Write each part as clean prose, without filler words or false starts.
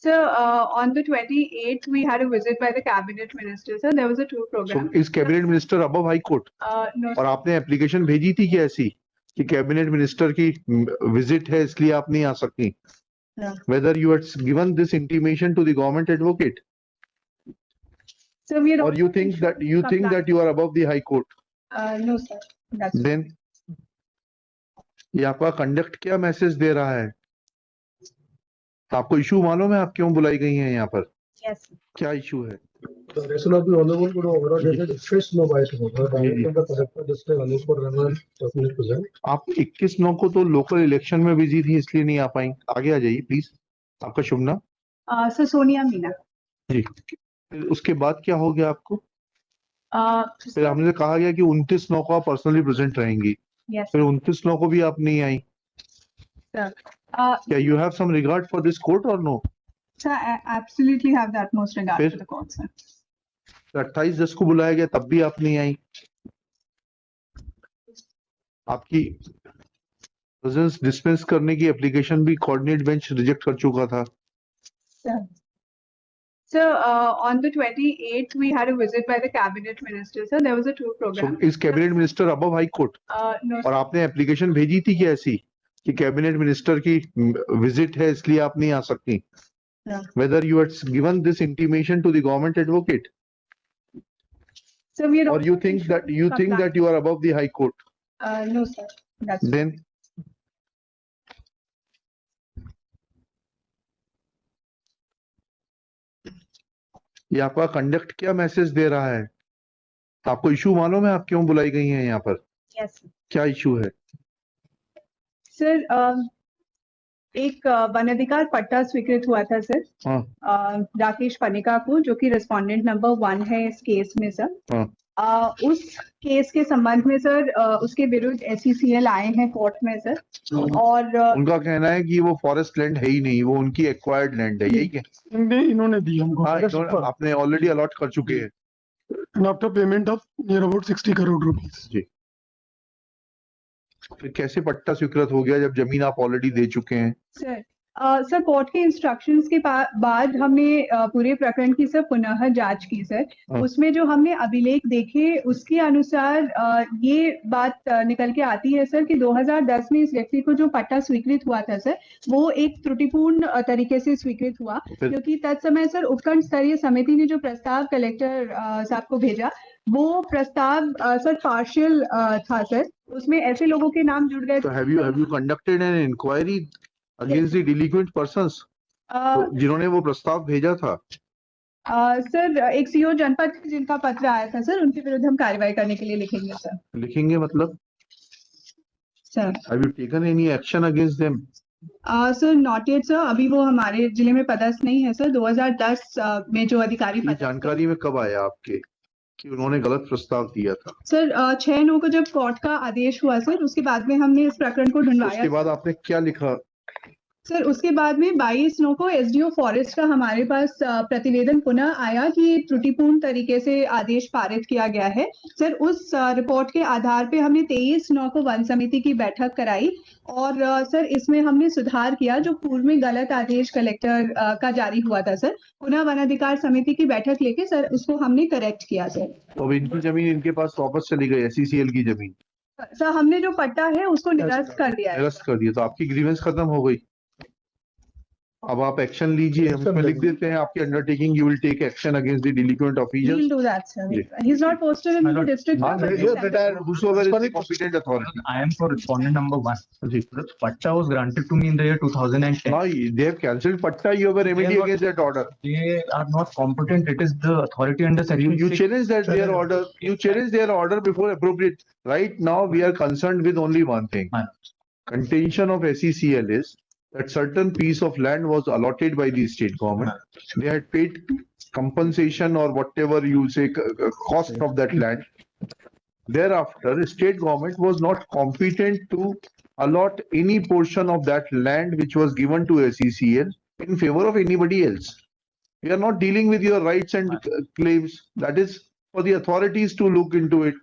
Sir, on the 28th, we had a visit by the cabinet minister. Sir, there was a tour program. So is cabinet minister above high court? No. और आपने application भेजी थी क्या ऐसी कि cabinet minister की visit है इसलिए आप नहीं आ सकती? Whether you had given this intimation to the government advocate? So we Or you think that you are above the high court? No, sir. That's Then ये आपका कंडक्ट क्या मैसेज दे रहा है? आपको इशू मालूम है आप क्यों बुलाई गई हैं यहाँ पर? Yes. क्या इशू है? The reason of the honorable could overall fish no bite water. The collector district Anupur Raman present. आप 21/9 को तो लोकल इलेक्शन में बिजी थी इसलिए नहीं आ पाई. आगे आ जाइए प्लीज. आपका शुभ नाम? सर सोनिया मीना. जी. फिर उसके बाद क्या हो गया आपको? फिर हमने कहा गया कि 29/9 को आप पर्सनली प्रेजेंट रहेंगी. Yes. फिर 29/9 को भी आप नहीं आई. Sir. क्या you have some regard for this court or no? Sir, I absolutely have the utmost regard for the court, sir. 28/10 को बुलाया गया तब भी आप नहीं आई. आपकी प्रेजेंस डिस्पेंस करने की एप्लीकेशन भी कोऑर्डिनेट बेंच रिजेक्ट कर चुका था. Sir, on the 28th, we had a visit by the cabinet minister. Sir, there was a tour program. So is cabinet minister above high court? No. और आपने application भेजी थी क्या ऐसी कि कैबिनेट मिनिस्टर की विजिट है इसलिए आप नहीं आ सकती? Whether you had given this intimation to the government advocate? So we Or you think that you are above the high court? No, sir. That's Then ये आपका कंडक्ट क्या मैसेज दे रहा है? आपको इशू मालूम है आप क्यों बुलाई गई हैं यहाँ पर? Yes. क्या इशू है? सर, एक वन अधिकार पट्टा स्वीकृत हुआ था सर. राकेश पनिका को, जो कि रेस्पोंडेंट नंबर 1 है इस केस में सर. उस केस के संबंध में सर उसके विरुद्ध SECL आए हैं कोर्ट में सर. और उनका कहना है कि वो फॉरेस्ट लैंड है ही नहीं, वो उनकी एक्वायर्ड लैंड है. यही क्या? इन्होंने दी हमको. आपने ऑलरेडी अलॉट कर चुके हैं. After payment of near about 60 crore rupees. जी. फिर कैसे पट्टा स्वीकृत हो गया जब जमीन आप ऑलरेडी दे चुके हैं? सर कोर्ट के इंस्ट्रक्शंस के बाद हमने पूरे प्रकरण की सर पुनः जांच की सर. उसमें जो हमने अभिलेख देखे उसके अनुसार ये बात निकल के आती है सर कि 2010 में इस व्यक्ति को जो पट्टा स्वीकृत हुआ था सर वो एक त्रुटिपूर्ण तरीके से स्वीकृत हुआ, क्योंकि तत्समय सर उपखंड स्तरीय समिति ने जो प्रस्ताव कलेक्टर साहब को भेजा वो प्रस्ताव सर पार्शियल था सर. उसमें ऐसे लोगों के नाम जुड़ गए. So have you conducted an inquiry against the delinquent persons जिन्होंने वो प्रस्ताव भेजा था? सर एक CO जनपद जिनका पत्र आया था सर, उनके विरुद्ध हम कार्रवाई करने के लिए लिखेंगे सर. लिखेंगे मतलब? Sir Have you taken any action against them? Sir not yet sir. अभी वो हमारे जिले में पदस्थ नहीं है सर. 2010 में जो अधिकारी जानकारी में कब आया आपके कि उन्होंने गलत प्रस्ताव दिया था? सर 6/9 को जब कोर्ट का आदेश हुआ सर, उसके बाद में हमने इस प्रकरण को ढूंढवाया. उसके बाद आपने क्या लिखा? सर उसके बाद में 22/9 को SDO फॉरेस्ट का हमारे पास प्रतिवेदन पुनः आया कि त्रुटिपूर्ण तरीके से आदेश पारित किया गया है सर. उस रिपोर्ट के आधार पे हमने 23/9 को वन समिति की बैठक कराई और सर इसमें हमने सुधार किया जो पूर्व में गलत आदेश कलेक्टर का जारी हुआ था सर. पुनः वन अधिकार समिति की बैठक लेके सर उसको हमने करेक्ट किया सर. तो इनकी जमीन इनके पास वापस चली गई, SECL की जमीन? सर हमने जो पट्टा है उसको निरस्त कर दिया है. निरस्त कर दिया. तो आपकी ग्रीवेंस खत्म हो गई. अब आप एक्शन लीजिए. हम इसमें लिख देते हैं आपकी undertaking you will take action against the delinquent officials. We'll do that, sir. He's not posted in the district. Whosoever is the competent authority. I am for respondent number 1. The patta was granted to me in the year 2010. No, they have cancelled patta. You have a remedy against that order. They are not competent. It is the authority under section. You challenge that their order. You challenge their order before appropriate. Right now, we are concerned with only one thing. Contention of SECL is that certain piece of land was allotted by the state government. They had paid compensation or whatever you say cost of that land. Thereafter, the state government was not competent to allot any portion of that land which was given to SECL in favor of anybody else. We are not dealing with your rights and claims. That is for the authorities to look into it.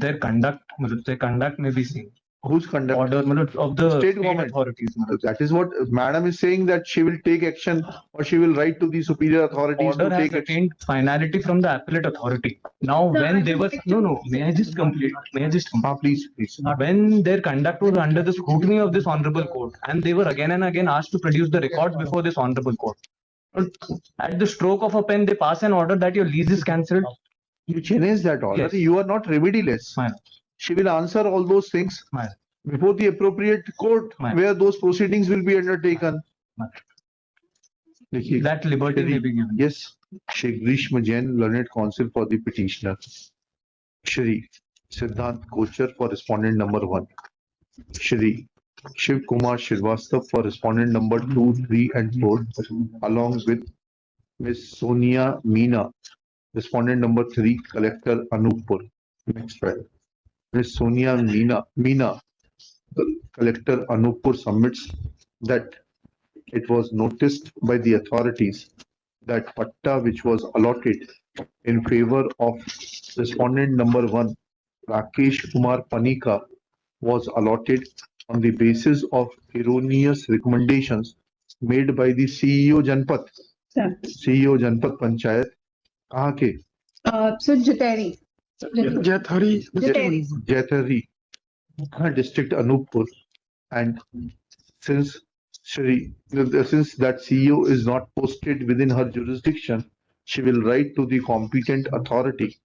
Their conduct may be seen. Who's conduct? order matlab, of the State state government. authorities. matlab. That is what Madam is saying, that she will take action or she will write to the superior authorities Order to has take action. attained finality from the appellate authority. Now, Sir, when I they would were like no, to- no, may I just complete? May I just complete? Please, please. When their conduct was under the scrutiny of this honorable court, and they were again and again asked to produce the records before this honorable court. At the stroke of a pen, they pass an order that your lease is cancelled. You challenge that order. Yes. You are not remediless. Ma'am. She will answer all those things Ma'am. before the appropriate court Ma'am. where those proceedings will be undertaken. Ma'am. देखिए, That liberty may be given. Yes, Sheikh Grishma Jain, learned counsel for the petitioner. Shri Siddhant Kochar for respondent number 1. Shri Shiv Kumar Srivastava for respondent number 2, 3 and 4, along with Ms. Sonia Meena, respondent number 3, Collector Anuppur. Next file. Ms. Sonia Meena, Collector Anuppur submits that it was noticed by the authorities that patta which was allotted in favor of respondent number 1, Rakesh Kumar Panika, was allotted on the basis of erroneous recommendations made by the CEO Janpat. Sir. CEO Janpat Panchayat. कहाँ के? So Jateri. Jateri. Jaithari district Anuppur, and since that CEO is not posted within her jurisdiction, she will write to the competent authority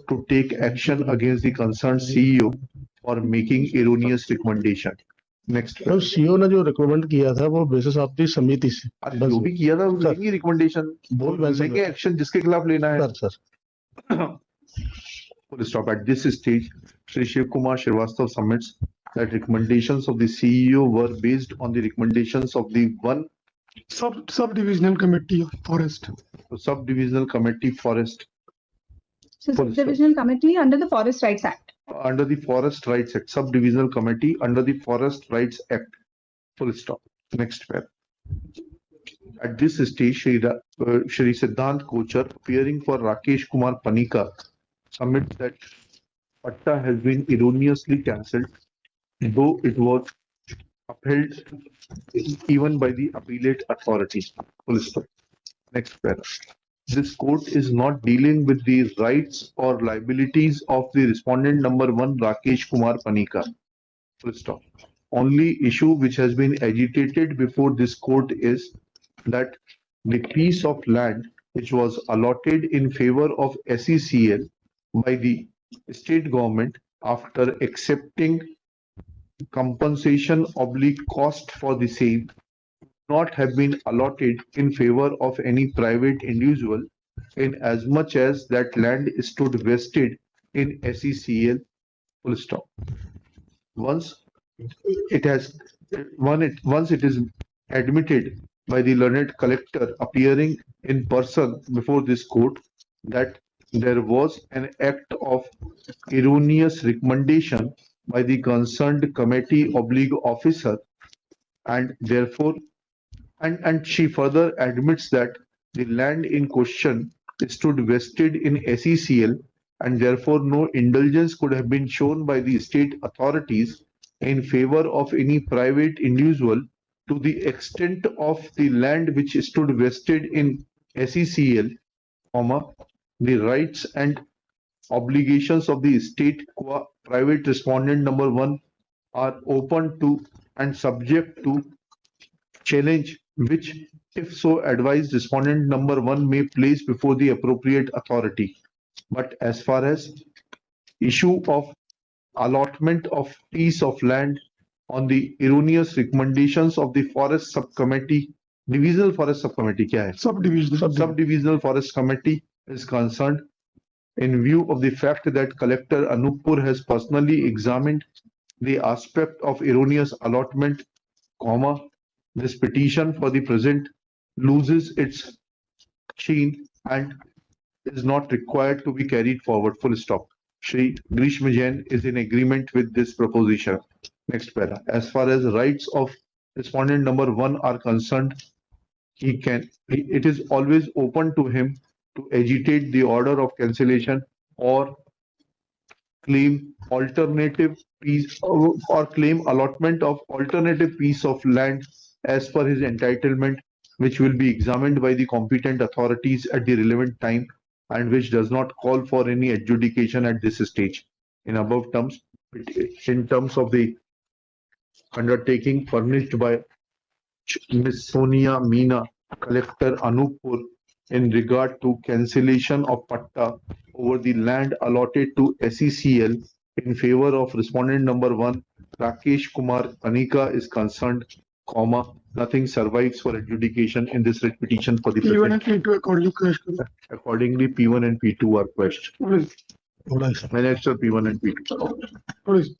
to take action against the concerned CEO for making erroneous recommendation. Next. तो CO ने जो recommend किया था वो basis of the समिति से जो भी किया था सर, लेंगे रिकमेंडेशन, बोल वैसे लेंगे एक्शन जिसके खिलाफ लेना है. Sir Full stop. At this stage, Shri Shiv Kumar Srivastava submits that recommendations of the CEO were based on the recommendations of the one Sub-divisional committee of forest. subdivisional committee forest So Full stop. Subdivisional Committee under the Forest Rights Act. under the Forest Rights Act, subdivisional committee under the Forest Rights Act. Full stop. Next pair. At this stage, Shri Siddhant Kochar, appearing for Rakesh Kumar Panika, submits that patta has been erroneously cancelled, though it was upheld even by the appellate authority. Full stop. Next pair. This court is not dealing with the rights or liabilities of the respondent number 1, Rakesh Kumar Panika. Full stop. Only issue which has been agitated before this court is that the piece of land which was allotted in favor of SECL by the state government after accepting compensation / cost for the same not have been allotted in favor of any private individual in as much as that land stood vested in SECL. Full stop. Once it is admitted by the learned collector appearing in person before this court that there was an act of erroneous recommendation by the concerned committee / officer, and therefore and she further admits that the land in question stood vested in SECL and therefore no indulgence could have been shown by the state authorities in favor of any private individual to the extent of the land which stood vested in SECL, the rights and obligations of the state private respondent number 1 are open to and subject to challenge, which if so advised respondent number 1 may place before the appropriate authority. But as far as issue of allotment of piece of land on the erroneous recommendations of the forest subcommittee, divisional forest subcommittee kya hai? Subdivisional forest committee is concerned, in view of the fact that Collector Anuppur has personally examined the aspect of erroneous allotment, this petition for the present loses its sheen and is not required to be carried forward. Full stop. Shri Grishma Jain is in agreement with this proposition. Next para. As far as rights of respondent number 1 are concerned, it is always open to him to agitate the order of cancellation or claim alternative piece or claim allotment of alternative piece of land as per his entitlement, which will be examined by the competent authorities at the relevant time and which does not call for any adjudication at this stage. In above terms, in terms of the undertaking furnished by Ms. Sonia Meena, Collector Anuppur, in regard to cancellation of patta over the land allotted to SECL in favor of respondent number 1, Rakesh Kumar Panika is concerned, comma, nothing survives for adjudication in this writ petition for the P1 and present. P2 accordingly question. Accordingly, P1 and P2 are questioned. What is My next are P1 and P2. what is